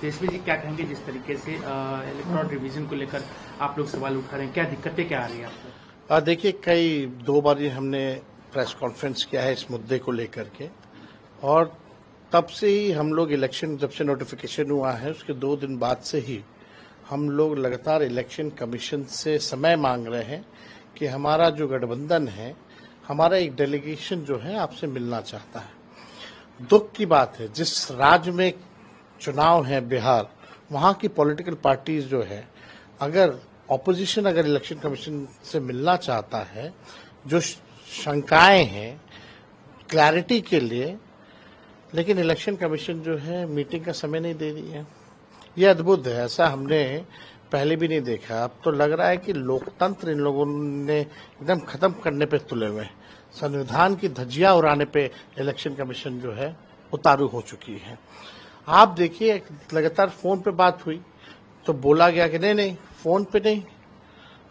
तेजस्वी जी क्या कहेंगे जिस तरीके से इलेक्ट्रॉल रिवीजन को लेकर आप लोग सवाल उठा रहे हैं, क्या दिक्कतें क्या आ रही है आपको? देखिए, कई 2 बार ये हमने प्रेस कॉन्फ्रेंस किया है इस मुद्दे को लेकर के, और तब से ही हम लोग इलेक्शन जब से नोटिफिकेशन हुआ है उसके 2 दिन बाद से ही हम लोग लगातार इलेक्शन कमीशन से समय मांग रहे हैं कि हमारा जो गठबंधन है, हमारा एक डेलीगेशन जो है आपसे मिलना चाहता है। दुख की बात है, जिस राज्य में चुनाव है बिहार, वहाँ की पॉलिटिकल पार्टीज जो है, अगर ऑपोजिशन अगर इलेक्शन कमीशन से मिलना चाहता है, जो शंकाएं हैं क्लैरिटी के लिए, लेकिन इलेक्शन कमीशन जो है मीटिंग का समय नहीं दे रही है। ये अद्भुत है, ऐसा हमने पहले भी नहीं देखा। अब तो लग रहा है कि लोकतंत्र इन लोगों ने एकदम खत्म करने पे तुले हुए हैं। संविधान की धज्जियां उड़ाने पे इलेक्शन कमीशन जो है उतारू हो चुकी है। आप देखिए, लगातार फोन पे बात हुई तो बोला गया कि नहीं फोन पे नहीं,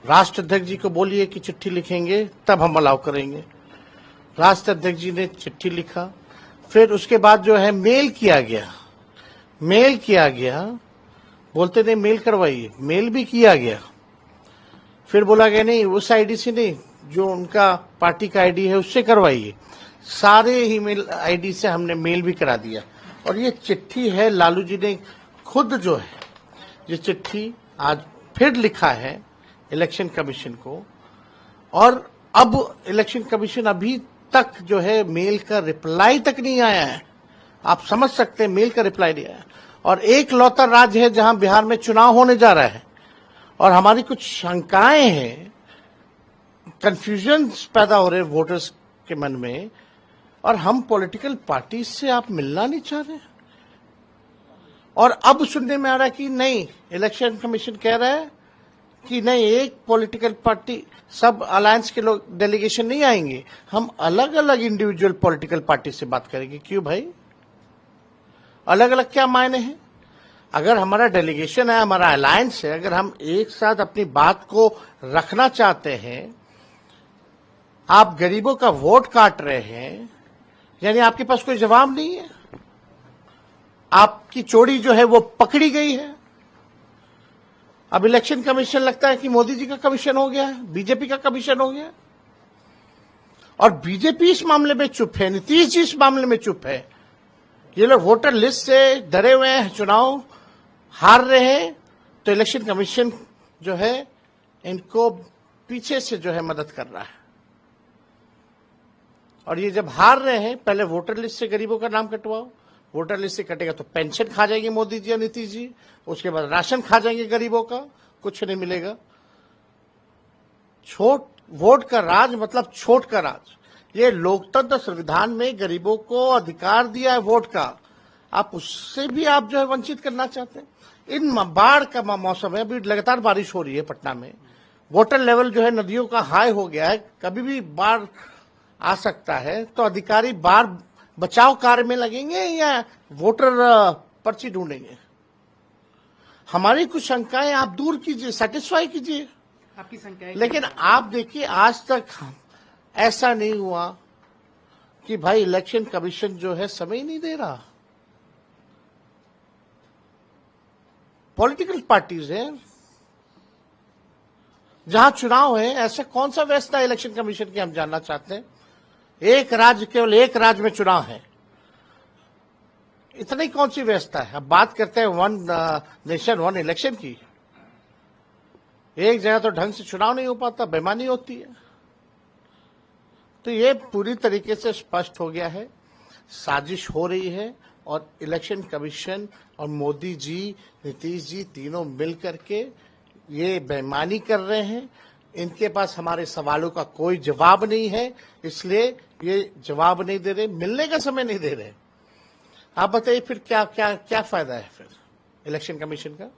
राष्ट्र अध्यक्ष जी को बोलिए कि चिट्ठी लिखेंगे तब हम अलाउ करेंगे। राष्ट्र अध्यक्ष जी ने चिट्ठी लिखा, फिर उसके बाद जो है मेल किया गया, बोलते नहीं मेल करवाइए, मेल भी किया गया। फिर बोला गया नहीं उस आईडी से नहीं, जो उनका पार्टी का आईडी है उससे करवाइए। सारे ही मेल आईडी से हमने मेल भी करा दिया, और ये चिट्ठी है लालू जी ने खुद जो है ये चिट्ठी आज फिर लिखा है इलेक्शन कमीशन को, और अब इलेक्शन कमीशन अभी तक जो है मेल का रिप्लाई तक नहीं आया है। आप समझ सकते हैं, मेल का रिप्लाई नहीं आया। और एक लौता राज्य है जहां बिहार में चुनाव होने जा रहा है, और हमारी कुछ शंकाएं हैं, कंफ्यूजन पैदा हो रहे हैं वोटर्स के मन में, और हम पॉलिटिकल पार्टी से आप मिलना नहीं चाह रहे। और अब सुनने में आ रहा है कि नहीं, इलेक्शन कमीशन कह रहा है कि नहीं, एक पॉलिटिकल पार्टी, सब अलायंस के लोग डेलीगेशन नहीं आएंगे, हम अलग अलग इंडिविजुअल पॉलिटिकल पार्टी से बात करेंगे। क्यों भाई, अलग अलग क्या मायने हैं? अगर हमारा डेलीगेशन है, हमारा अलायंस है, अगर हम एक साथ अपनी बात को रखना चाहते हैं, आप गरीबों का वोट काट रहे हैं, यानी आपके पास कोई जवाब नहीं है, आपकी चोरी जो है वो पकड़ी गई है। अब इलेक्शन कमीशन लगता है कि मोदी जी का कमीशन हो गया है, बीजेपी का कमीशन हो गया, और बीजेपी इस मामले में चुप है, नीतीश जी इस मामले में चुप है। ये लोग वोटर लिस्ट से डरे हुए हैं, चुनाव हार रहे हैं, तो इलेक्शन कमीशन जो है इनको पीछे से जो है मदद कर रहा है। और ये जब हार रहे हैं, पहले वोटर लिस्ट से गरीबों का नाम कटवाओ, वोटर लिस्ट से कटेगा तो पेंशन खा जाएंगे मोदी जी और नीतीश जी, उसके बाद राशन खा जाएंगे गरीबों का, कुछ नहीं मिलेगा। छोट वोट का राज मतलब छोट का राज। ये लोकतंत्र संविधान में गरीबों को अधिकार दिया है वोट का, आप उससे भी आप जो है वंचित करना चाहते हैं। इन बाढ़ का मौसम है, अभी लगातार बारिश हो रही है पटना में, वाटर लेवल जो है नदियों का हाई हो गया है, कभी भी बाढ़ आ सकता है, तो अधिकारी बाढ़ बचाव कार्य में लगेंगे या वोटर पर्ची ढूंढेंगे? हमारी कुछ शंकाएं आप दूर कीजिए, सेटिस्फाई कीजिए आपकी शंकाएं। लेकिन आप देखिए, आज तक ऐसा नहीं हुआ कि भाई इलेक्शन कमीशन जो है समय नहीं दे रहा। पॉलिटिकल पार्टीज हैं, जहां चुनाव है, ऐसा कौन सा व्यवस्था है इलेक्शन कमीशन की, हम जानना चाहते हैं। एक राज्य, केवल एक राज्य में चुनाव है, इतनी कौन सी व्यवस्था है? अब बात करते हैं वन नेशन वन इलेक्शन की, एक जगह तो ढंग से चुनाव नहीं हो पाता, बेईमानी होती है। तो ये पूरी तरीके से स्पष्ट हो गया है, साजिश हो रही है, और इलेक्शन कमीशन और मोदी जी, नीतीश जी तीनों मिल करके ये बेईमानी कर रहे हैं। इनके पास हमारे सवालों का कोई जवाब नहीं है, इसलिए ये जवाब नहीं दे रहे, मिलने का समय नहीं दे रहे। आप बताइए फिर क्या क्या क्या फायदा है फिर इलेक्शन कमीशन का?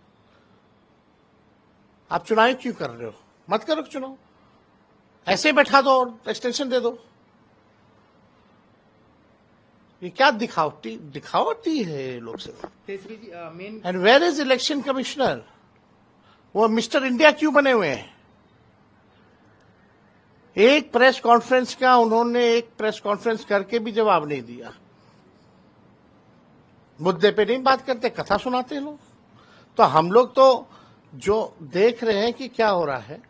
आप चुनाव क्यों कर रहे हो? मत करो चुनाव, ऐसे बैठा दो और एक्सटेंशन दे दो। ये क्या दिखावटी है ये लोग से। And where is election commissioner? वो मिस्टर इंडिया क्यों बने हुए हैं? एक प्रेस कॉन्फ्रेंस का उन्होंने एक प्रेस कॉन्फ्रेंस करके भी जवाब नहीं दिया। मुद्दे पे नहीं बात करते, कथा सुनाते हैं लोग। तो हम लोग तो जो देख रहे हैं कि क्या हो रहा है,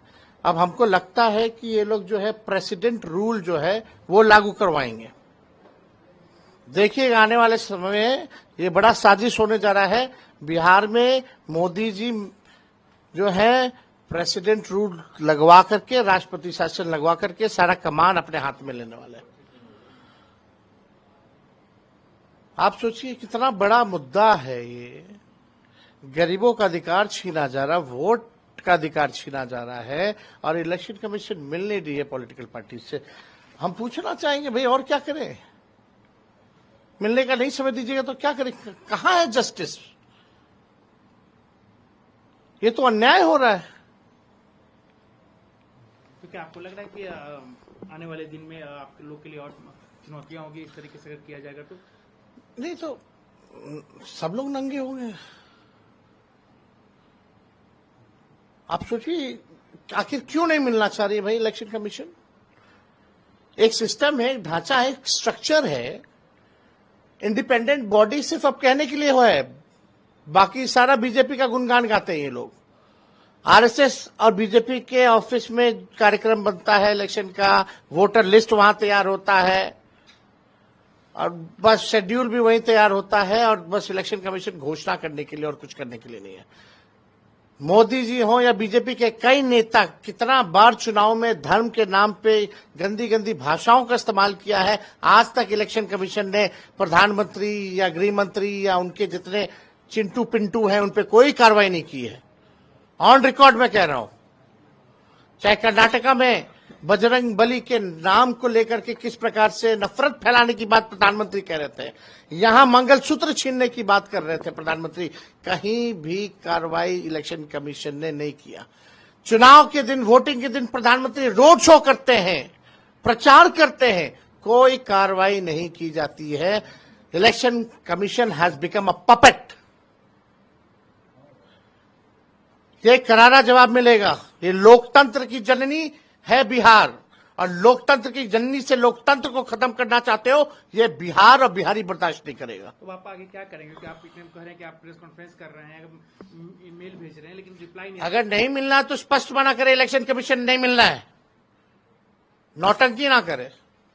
अब हमको लगता है कि ये लोग जो है प्रेसिडेंट रूल जो है वो लागू करवाएंगे। देखिए आने वाले समय में ये बड़ा साजिश होने जा रहा है। बिहार में मोदी जी जो है प्रेसिडेंट रूल लगवा करके, राष्ट्रपति शासन लगवा करके सारा कमान अपने हाथ में लेने वाले हैं। आप सोचिए कितना बड़ा मुद्दा है ये। गरीबों का अधिकार छीना जा रहा, वोट का अधिकार छीना जा रहा है, और इलेक्शन कमीशन मिल नहीं रही है पॉलिटिकल पार्टी से। हम पूछना चाहेंगे भाई और क्या करें? मिलने का नहीं समय दीजिएगा तो क्या करें? कहां है जस्टिस? ये तो अन्याय हो रहा है। तो क्या आपको लग रहा है कि आने वाले दिन में आपके लोग के लिए और चुनौतियां होगी इस तरीके से अगर किया जाएगा तो? नहीं तो सब लोग नंगे होंगे। आप सोचिए आखिर क्यों नहीं मिलना चाह रही है भाई इलेक्शन कमीशन? एक सिस्टम है, एक ढांचा है, एक स्ट्रक्चर है। इंडिपेंडेंट बॉडी सिर्फ अब कहने के लिए हुआ है, बाकी सारा बीजेपी का गुणगान गाते हैं ये लोग। आरएसएस और बीजेपी के ऑफिस में कार्यक्रम बनता है इलेक्शन का, वोटर लिस्ट वहां तैयार होता है, और बस शेड्यूल भी वहीं तैयार होता है, और बस इलेक्शन कमीशन घोषणा करने के लिए और कुछ करने के लिए नहीं है। मोदी जी हो या बीजेपी के कई नेता कितना बार चुनाव में धर्म के नाम पे गंदी गंदी भाषाओं का इस्तेमाल किया है। आज तक इलेक्शन कमीशन ने प्रधानमंत्री या गृह मंत्री या उनके जितने चिंटू पिंटू हैं उन पे कोई कार्रवाई नहीं की है। ऑन रिकॉर्ड में कह रहा हूं, चाहे कर्नाटका में बजरंग बली के नाम को लेकर के किस प्रकार से नफरत फैलाने की बात प्रधानमंत्री कह रहे थे, यहां मंगलसूत्र छीनने की बात कर रहे थे प्रधानमंत्री, कहीं भी कार्रवाई इलेक्शन कमीशन ने नहीं किया। चुनाव के दिन, वोटिंग के दिन प्रधानमंत्री रोड शो करते हैं, प्रचार करते हैं, कोई कार्रवाई नहीं की जाती है। Election commission has become a puppet. ये करारा जवाब मिलेगा। ये लोकतंत्र की जननी है बिहार, और लोकतंत्र की जननी से लोकतंत्र को खत्म करना चाहते हो, ये बिहार और बिहारी बर्दाश्त नहीं करेगा। तो आप आगे क्या करेंगे? क्योंकि आप इतने कह रहे हैं कि आप प्रेस कॉन्फ्रेंस कर रहे हैं, ईमेल भेज रहे हैं, लेकिन रिप्लाई नहीं। अगर नहीं मिलना तो स्पष्ट मना करे, इलेक्शन कमीशन नहीं मिलना है, नौटंकी ना करे।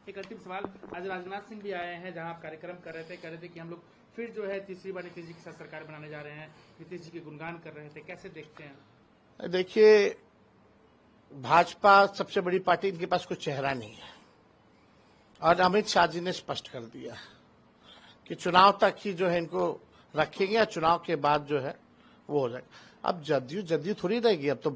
एक अंतिम सवाल, आज राजनाथ सिंह भी आए हैं जहां आप कार्यक्रम कर रहे थे, कह रहे थे कि हम लोग फिर जो है तीसरी बार नीतीश जी के साथ सरकार बनाने जा रहे हैं, नीतीश जी के गुणगान कर रहे थे, कैसे देखते हैं? देखिए भाजपा सबसे बड़ी पार्टी, इनके पास कोई चेहरा नहीं है, और अमित शाह जी ने स्पष्ट कर दिया कि चुनाव तक ही जो है इनको रखेंगे, या चुनाव के बाद जो है वो हो जाएगा। अब जदयू थोड़ी रहेगी, अब तो